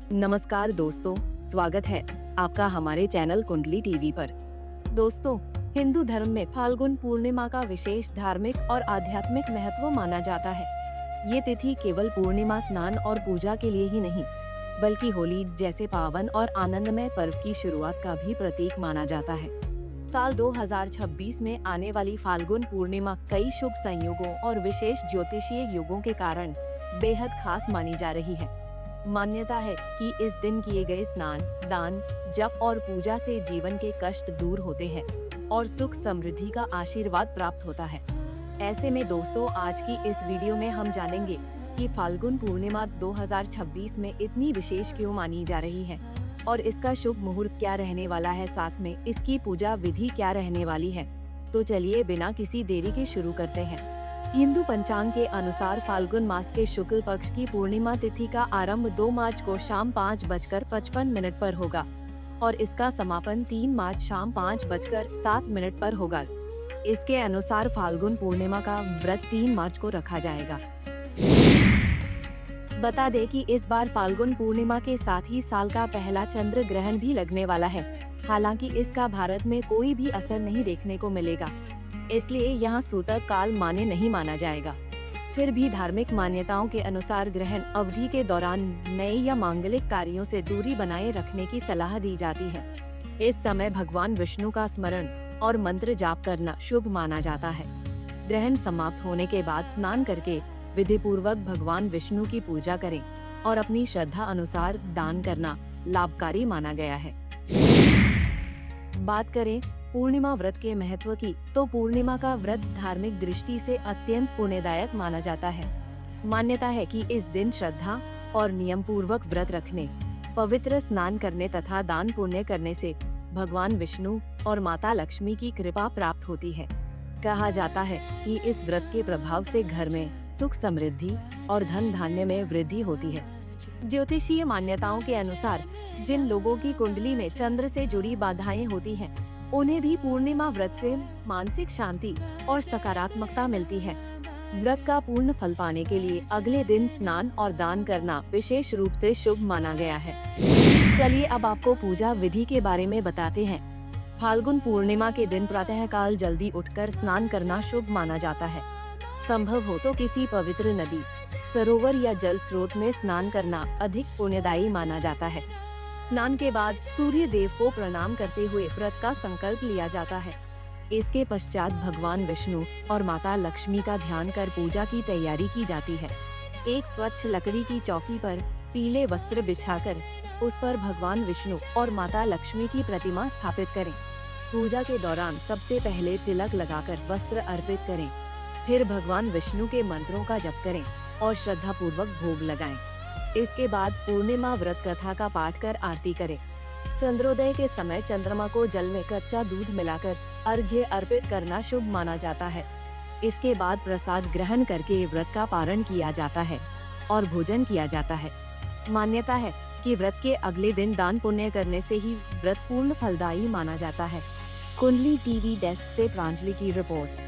नमस्कार दोस्तों, स्वागत है आपका हमारे चैनल कुंडली टीवी पर। दोस्तों, हिंदू धर्म में फाल्गुन पूर्णिमा का विशेष धार्मिक और आध्यात्मिक महत्व माना जाता है। ये तिथि केवल पूर्णिमा स्नान और पूजा के लिए ही नहीं, बल्कि होली जैसे पावन और आनंदमय पर्व की शुरुआत का भी प्रतीक माना जाता है। साल 2026 में आने वाली फाल्गुन पूर्णिमा कई शुभ संयोगों और विशेष ज्योतिषीय युगों के कारण बेहद खास मानी जा रही है। मान्यता है कि इस दिन किए गए स्नान, दान, जप और पूजा से जीवन के कष्ट दूर होते हैं और सुख समृद्धि का आशीर्वाद प्राप्त होता है। ऐसे में दोस्तों, आज की इस वीडियो में हम जानेंगे कि फाल्गुन पूर्णिमा 2026 में इतनी विशेष क्यों मानी जा रही है और इसका शुभ मुहूर्त क्या रहने वाला है, साथ में इसकी पूजा विधि क्या रहने वाली है। तो चलिए बिना किसी देरी के शुरू करते हैं। हिंदू पंचांग के अनुसार फाल्गुन मास के शुक्ल पक्ष की पूर्णिमा तिथि का आरंभ 2 मार्च को शाम 5:55 पर होगा और इसका समापन 3 मार्च शाम 5:07 पर होगा। इसके अनुसार फाल्गुन पूर्णिमा का व्रत 3 मार्च को रखा जाएगा। बता दें कि इस बार फाल्गुन पूर्णिमा के साथ ही साल का पहला चंद्र ग्रहण भी लगने वाला है। हालांकि इसका भारत में कोई भी असर नहीं देखने को मिलेगा, इसलिए यहाँ सूतक काल माने नहीं माना जाएगा। फिर भी धार्मिक मान्यताओं के अनुसार ग्रहण अवधि के दौरान नए या मांगलिक कार्यों से दूरी बनाए रखने की सलाह दी जाती है। इस समय भगवान विष्णु का स्मरण और मंत्र जाप करना शुभ माना जाता है। ग्रहण समाप्त होने के बाद स्नान करके विधि पूर्वक भगवान विष्णु की पूजा करें और अपनी श्रद्धा अनुसार दान करना लाभकारी माना गया है। बात करें पूर्णिमा व्रत के महत्व की, तो पूर्णिमा का व्रत धार्मिक दृष्टि से अत्यंत पुण्यदायक माना जाता है। मान्यता है कि इस दिन श्रद्धा और नियम पूर्वक व्रत रखने, पवित्र स्नान करने तथा दान पुण्य करने से भगवान विष्णु और माता लक्ष्मी की कृपा प्राप्त होती है। कहा जाता है कि इस व्रत के प्रभाव से घर में सुख समृद्धि और धन धान्य में वृद्धि होती है। ज्योतिषीय मान्यताओं के अनुसार जिन लोगों की कुंडली में चंद्र से जुड़ी बाधाएं होती हैं, उन्हें भी पूर्णिमा व्रत से मानसिक शांति और सकारात्मकता मिलती है। व्रत का पूर्ण फल पाने के लिए अगले दिन स्नान और दान करना विशेष रूप से शुभ माना गया है। चलिए अब आपको पूजा विधि के बारे में बताते हैं। फाल्गुन पूर्णिमा के दिन प्रातःकाल जल्दी उठकर स्नान करना शुभ माना जाता है। संभव हो तो किसी पवित्र नदी, सरोवर या जल स्रोत में स्नान करना अधिक पुण्यदायी माना जाता है। स्नान के बाद सूर्य देव को प्रणाम करते हुए व्रत का संकल्प लिया जाता है। इसके पश्चात भगवान विष्णु और माता लक्ष्मी का ध्यान कर पूजा की तैयारी की जाती है। एक स्वच्छ लकड़ी की चौकी पर पीले वस्त्र बिछाकर उस पर भगवान विष्णु और माता लक्ष्मी की प्रतिमा स्थापित करें। पूजा के दौरान सबसे पहले तिलक लगाकर वस्त्र अर्पित करें, फिर भगवान विष्णु के मंत्रों का जप करें और श्रद्धा पूर्वक भोग लगाएं। इसके बाद पूर्णिमा व्रत कथा का पाठ कर आरती करें। चंद्रोदय के समय चंद्रमा को जल में कच्चा दूध मिलाकर अर्घ्य अर्पित करना शुभ माना जाता है। इसके बाद प्रसाद ग्रहण करके व्रत का पारण किया जाता है और भोजन किया जाता है। मान्यता है कि व्रत के अगले दिन दान पुण्य करने से ही व्रत पूर्ण फलदायी माना जाता है। कुंडली टीवी डेस्क से प्रांजलि की रिपोर्ट।